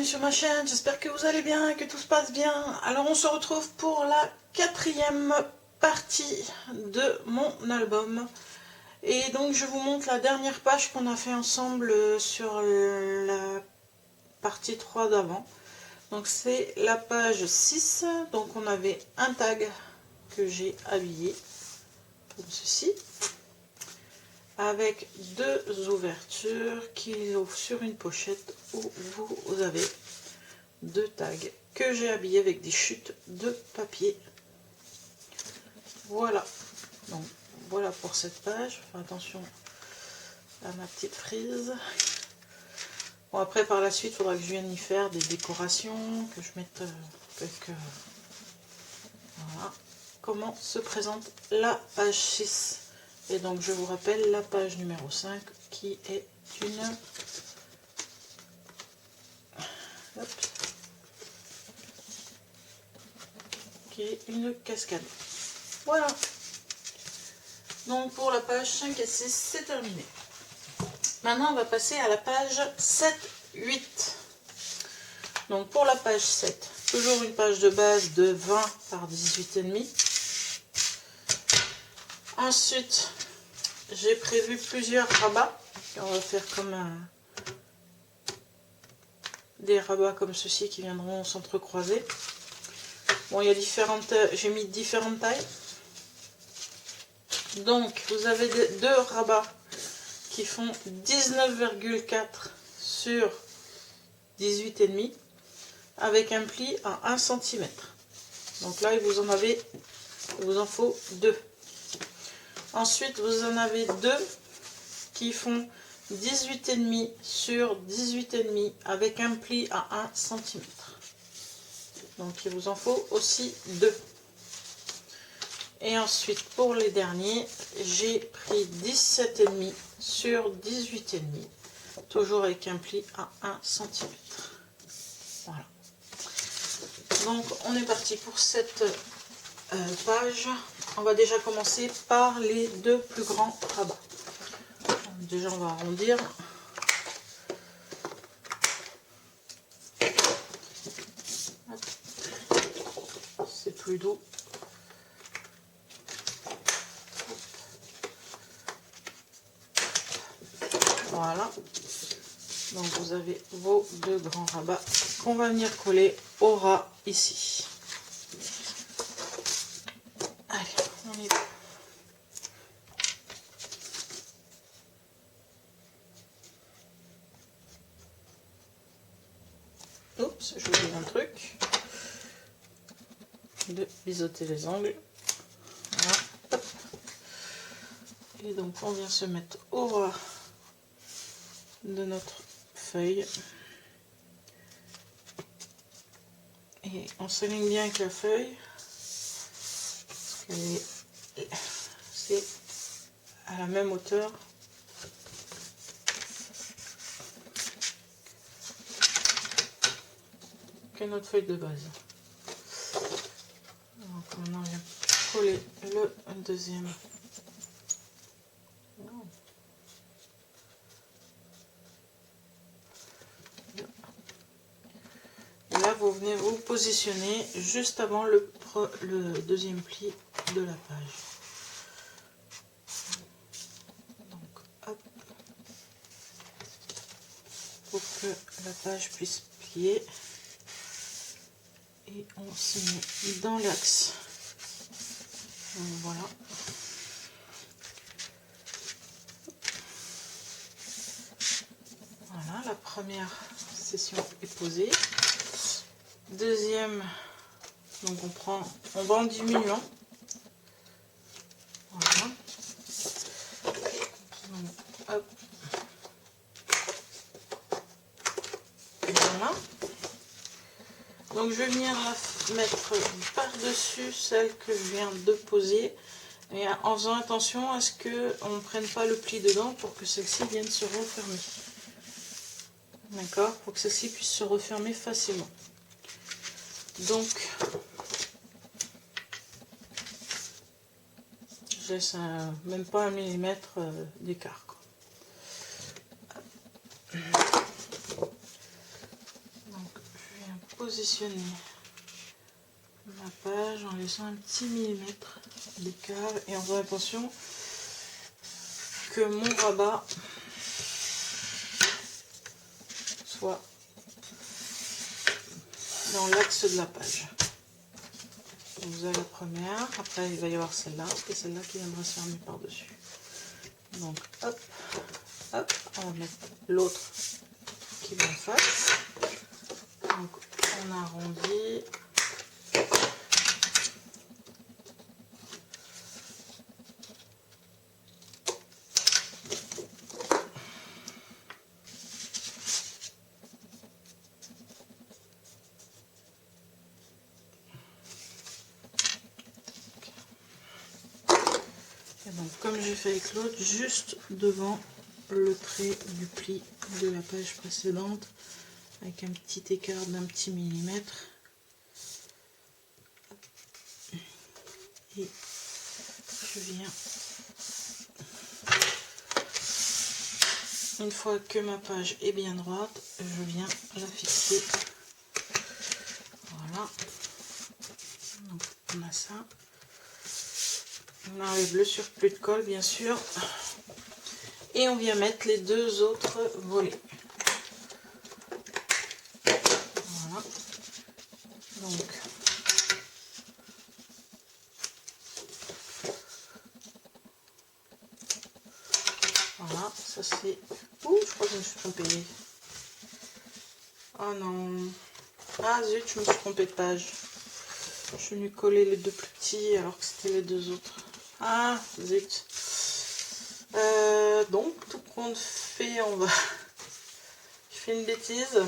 sur ma chaîne, j'espère que vous allez bien, que tout se passe bien. Alors on se retrouve pour la 4e partie de mon album. Et donc je vous montre la dernière page qu'on a fait ensemble sur la partie 3 d'avant. Donc c'est la page 6, donc on avait un tag que j'ai habillé, comme ceci. Avec deux ouvertures qui ouvrent sur une pochette où vous avez deux tags que j'ai habillés avec des chutes de papier. Voilà, donc voilà pour cette page. Enfin, attention à ma petite frise. Bon, après par la suite il faudra que je vienne y faire des décorations, que je mette quelques... Voilà comment se présente la page 6. Et donc je vous rappelle la page numéro 5 qui est une... Hop. Qui est une cascade. Voilà. Donc pour la page 5 et 6, c'est terminé. Maintenant on va passer à la page 7, 8. Donc pour la page 7, toujours une page de base de 20 par 18,5. Ensuite, j'ai prévu plusieurs rabats. On va faire comme des rabats comme ceci qui viendront s'entrecroiser. Bon, il y a différentes, j'ai mis différentes tailles. Donc, vous avez deux rabats qui font 19,4 sur 18,5 avec un pli à 1 cm. Donc là, vous en faut deux. Ensuite, vous en avez deux qui font 18,5 sur 18,5 avec un pli à 1 cm. Donc il vous en faut aussi deux. Et ensuite pour les derniers, j'ai pris 17,5 sur 18,5, toujours avec un pli à 1 cm. Voilà. Donc on est parti pour cette page. On va déjà commencer par les deux plus grands rabats. Déjà on va arrondir. C'est plus doux. Voilà. Donc vous avez vos deux grands rabats qu'on va venir coller au ras ici. Allez, on y va. Oups, j'ai oublié un truc. De biseauter les angles. Voilà. Hop. Et donc on vient se mettre au ras de notre feuille. Et on s'aligne bien avec la feuille. Parce que c'est à la même hauteur. Que notre feuille de base. Donc maintenant on vient coller le deuxième. Et là vous venez vous positionner juste avant le deuxième pli de la page. Donc hop, pour que la page puisse plier. Et on se met dans l'axe. Voilà. Voilà, la première session est posée. Deuxième, donc on va en diminuant. Voilà. Donc, hop. Voilà. Donc je vais venir la mettre par-dessus celle que je viens de poser, et en faisant attention à ce qu'on ne prenne pas le pli dedans pour que celle-ci vienne se refermer. D'accord? Pour que celle-ci puisse se refermer facilement. Donc je laisse même pas 1 mm d'écart. Donc positionner ma page en laissant un petit millimètre d'écart et en faisant attention que mon rabat soit dans l'axe de la page. Donc vous avez la première, après il va y avoir celle-là et celle-là qui viendra se fermer par-dessus. Donc hop, hop, on va mettre l'autre qui va en face. Donc on arrondit. Et donc comme j'ai fait avec l'autre, juste devant le trait du pli de la page précédente, avec un petit écart d'un petit millimètre. Et je viens, une fois que ma page est bien droite, je viens la fixer. Voilà. Donc on a ça. On enlève le surplus de colle bien sûr. Et on vient mettre les deux autres volets. Voilà. Donc voilà, ça c'est... Ouh, je crois que je me suis trompée. Oh non. Ah zut, je me suis trompée de page. Je suis venue coller les deux plus petits alors que c'était les deux autres. Ah zut. Donc tout compte fait, on va... Je fais une bêtise.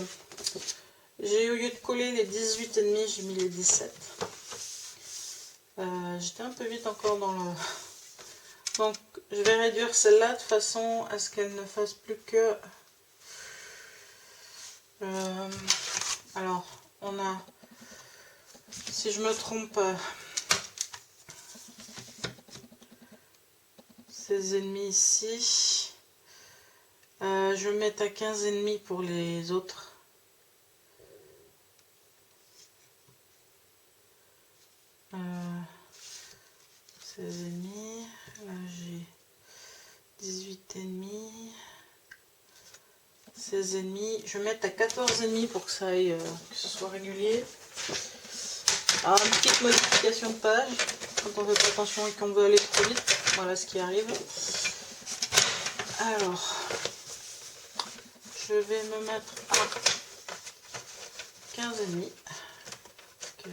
J'ai, au lieu de coller les 18,5, j'ai mis les 17. J'étais un peu vite encore dans le... Donc je vais réduire celle-là de façon à ce qu'elle ne fasse plus que... alors on a, si je me trompe pas, 16,5 ici. Je vais mettre à 15,5 pour les autres. Euh, 16,5. Là j'ai 18,5. 16,5. Je vais mettre à 14,5 pour que ça aille, que ce soit régulier. Alors une petite modification de page quand on fait pas attention et qu'on veut aller trop vite. Voilà ce qui arrive. Alors, je vais me mettre à 15,5 parce que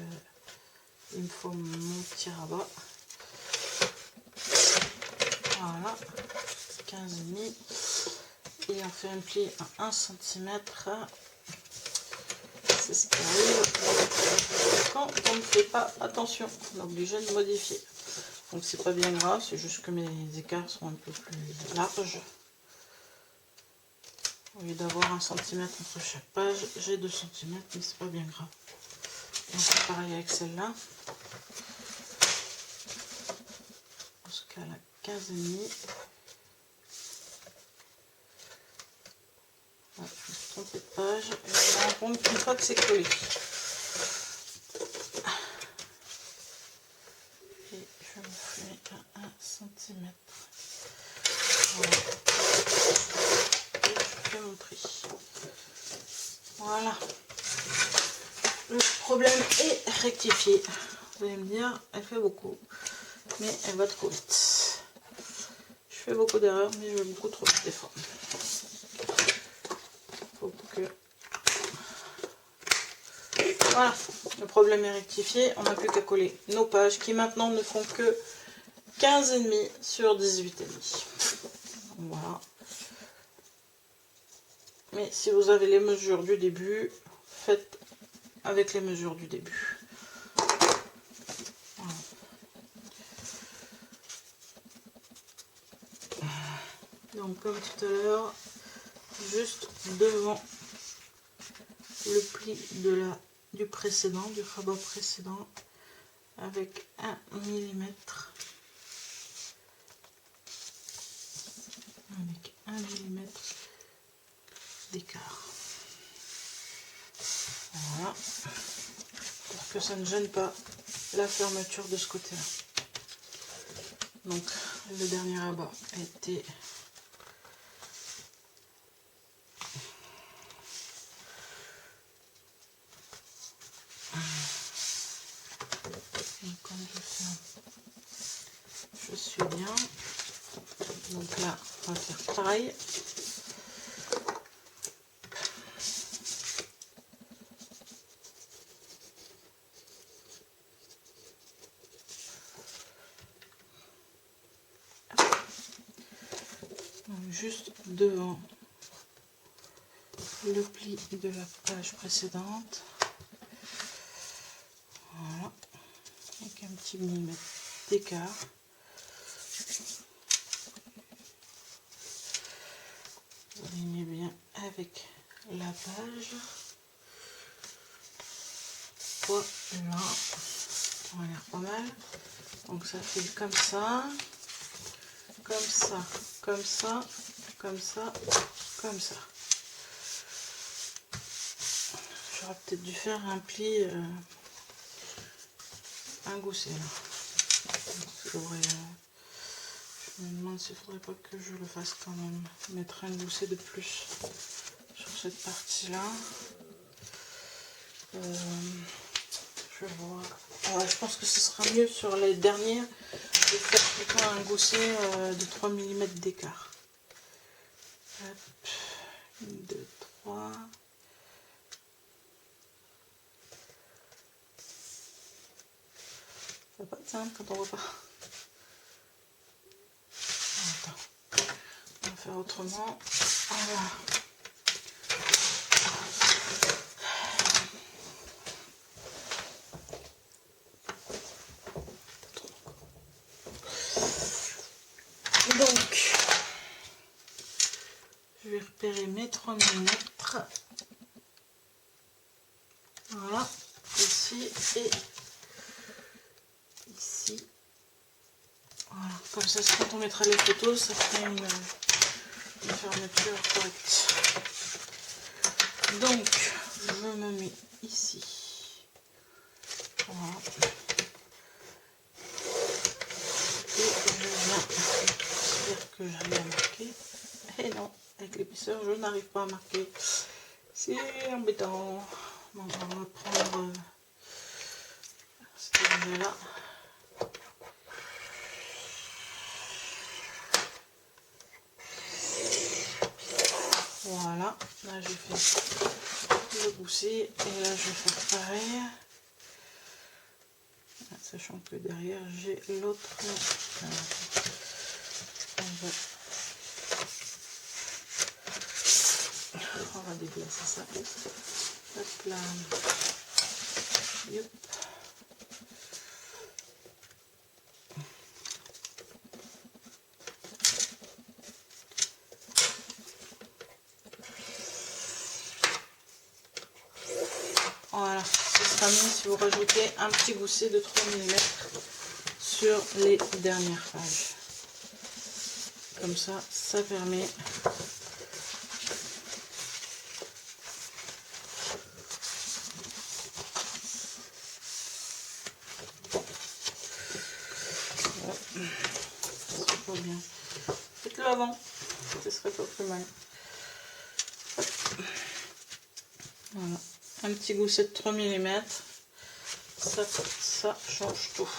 il me faut mon petit rabat. Voilà, 15,5 et on fait un pli à 1 cm. C'est ce qui arrive quand on ne fait pas attention. On est obligé de modifier. Donc c'est pas bien grave, c'est juste que mes écarts sont un peu plus larges. Au lieu d'avoir 1 cm entre chaque page, j'ai 2 cm, mais c'est pas bien grave. Donc c'est pareil avec celle-là. Jusqu'à la 15,5. Je me suis trompée de page et je me rends compte qu'une fois que c'est collé. Et je me fais à 1 cm. Voilà. Et je fais mon tri. Voilà. Le problème est rectifié. Vous allez me dire, elle fait beaucoup, mais elle va trop vite. Je fais beaucoup d'erreurs, mais je vais beaucoup trop vite des fois. Faut que... Voilà, le problème est rectifié. On n'a plus qu'à coller nos pages qui maintenant ne font que 15,5 sur 18,5. Voilà. Mais si vous avez les mesures du début, faites avec les mesures du début. Voilà. Donc comme tout à l'heure, juste devant le pli du précédent, du rabat précédent, avec 1 millimètre. Avec 1 millimètre d'écart. Voilà, pour que ça ne gêne pas la fermeture de ce côté-là. Donc le dernier rabat a été comme je suis bien. Donc là on va faire pareil. Donc, juste devant le pli de la page précédente. Voilà, avec un petit millimètre d'écart. Alignez bien avec la page. Voilà, on a l'air pas mal. Donc ça fait comme ça, comme ça, comme ça, comme ça, comme ça. J'aurais peut-être dû faire un pli, un gousset là. Je me demande s'il ne faudrait pas que je le fasse quand même. Mettre un gousset de plus sur cette partie-là. Je vois. Je pense que ce sera mieux sur les dernières de faire plutôt un gousset de 3 mm d'écart. 1, 2, 3. Ça va pas être simple quand on voit pas. Attends. On va faire autrement. Voilà. Donc, je vais repérer mes 3 mm. Voilà, ici et ici. Voilà, comme ça, quand on mettra les photos, ça fait une fermeture correcte. Donc, je me mets ici. Voilà. Et je viens, j'espère que j'arrive à marquer. Et non, avec l'épaisseur, je n'arrive pas à marquer. C'est embêtant. Donc, on va prendre cette là. Voilà, là j'ai fait le gousset et là je vais faire pareil. Sachant que derrière j'ai l'autre. On va déplacer ça. Hop là. Yep. Voilà, ce sera mieux si vous rajoutez un petit gousset de 3 mm sur les dernières pages. Comme ça, ça permet c'est pas bien. Faites-le avant, ce serait pas plus mal. Hop. Voilà, un petit gousset de 3 mm, ça change tout.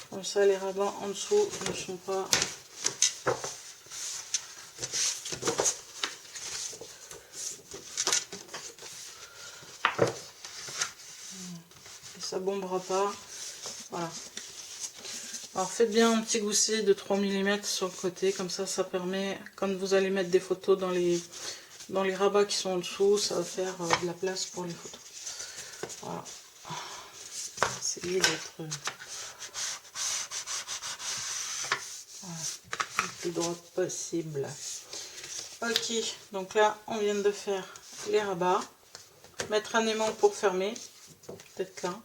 Comme ça, les rabats en dessous ne sont pas et ça bombera pas. Voilà. Alors faites bien un petit gousset de 3 mm sur le côté, comme ça, ça permet, quand vous allez mettre des photos dans les rabats qui sont en dessous, ça va faire de la place pour les photos. Voilà. Essayez d'être le plus droit possible. Ok, donc là, on vient de faire les rabats. Mettre un aimant pour fermer, peut-être là,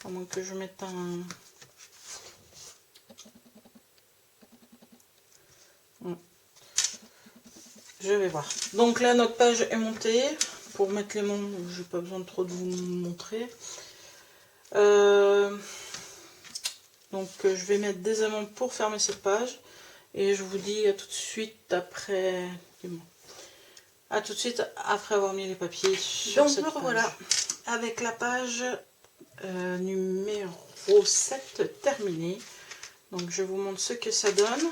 à moins que je mette un... Je vais voir. Donc là, notre page est montée. pour mettre les mots, j'ai pas besoin de trop de vous montrer. Donc je vais mettre des aimants pour fermer cette page. Et je vous dis à tout de suite après... À tout de suite après avoir mis les papiers sur cette page. Voilà, avec la page numéro 7 terminée. Donc je vous montre ce que ça donne.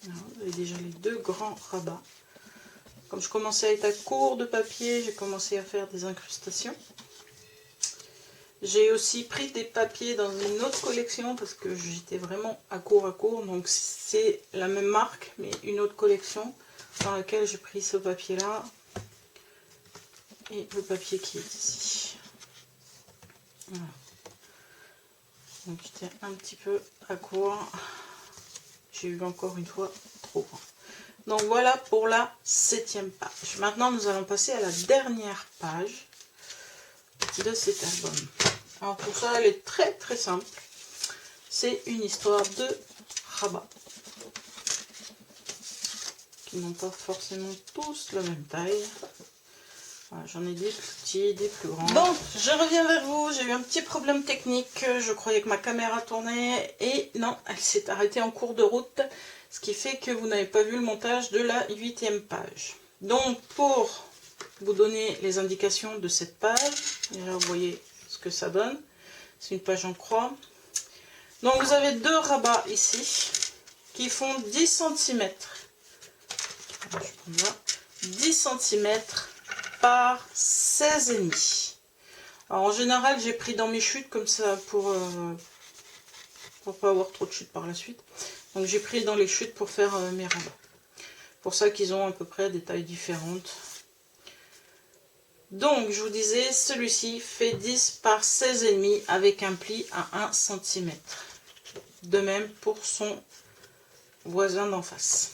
Vous avez déjà les deux grands rabats. Comme je commençais à être à court de papier, j'ai commencé à faire des incrustations. J'ai aussi pris des papiers dans une autre collection parce que j'étais vraiment à court. Donc c'est la même marque mais une autre collection dans laquelle j'ai pris ce papier là et le papier qui est ici. Voilà. Donc j'étais un petit peu à court. J'ai eu encore une fois trop grand. Donc voilà pour la 7e page. Maintenant nous allons passer à la dernière page de cet album. Alors pour ça elle est très très simple. C'est une histoire de rabats qui n'ont pas forcément tous la même taille. Voilà, j'en ai des plus petits, des plus grands. Bon, je reviens vers vous. J'ai eu un petit problème technique. Je croyais que ma caméra tournait et non, elle s'est arrêtée en cours de route. Ce qui fait que vous n'avez pas vu le montage de la 8e page. Donc pour vous donner les indications de cette page, et là vous voyez ce que ça donne. C'est une page en croix. Donc vous avez deux rabats ici qui font 10 cm. Je prends là, 10 cm par 16,5. Alors en général j'ai pris dans mes chutes comme ça pour pas avoir trop de chutes par la suite. Donc j'ai pris dans les chutes pour faire mes rabats. Pour ça qu'ils ont à peu près des tailles différentes. Donc je vous disais, celui-ci fait 10 par 16,5 avec un pli à 1 cm. De même pour son voisin d'en face.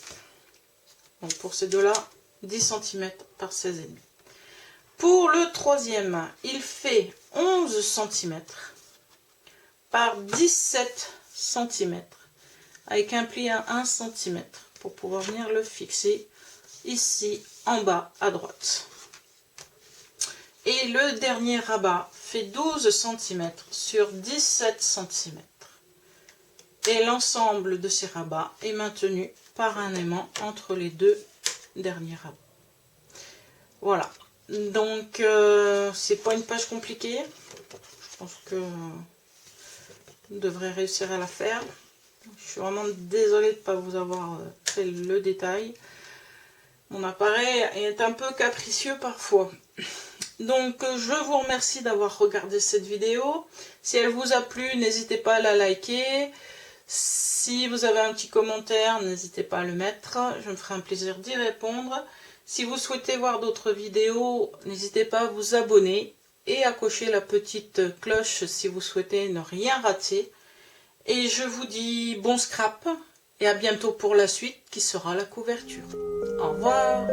Donc pour ces deux-là, 10 cm par 16,5. Pour le troisième, il fait 11 cm par 17 cm avec un pli à 1 cm pour pouvoir venir le fixer ici en bas à droite. Et le dernier rabat fait 12 cm sur 17 cm. Et l'ensemble de ces rabats est maintenu par un aimant entre les deux derniers rabats. Voilà. Donc, c'est pas une page compliquée. Je pense que vous devrez réussir à la faire. Je suis vraiment désolée de ne pas vous avoir fait le détail. Mon appareil est un peu capricieux parfois. Donc, je vous remercie d'avoir regardé cette vidéo. Si elle vous a plu, n'hésitez pas à la liker. Si vous avez un petit commentaire, n'hésitez pas à le mettre. Je me ferai un plaisir d'y répondre. Si vous souhaitez voir d'autres vidéos, n'hésitez pas à vous abonner et à cocher la petite cloche si vous souhaitez ne rien rater. Et je vous dis bon scrap et à bientôt pour la suite qui sera la couverture. Au revoir.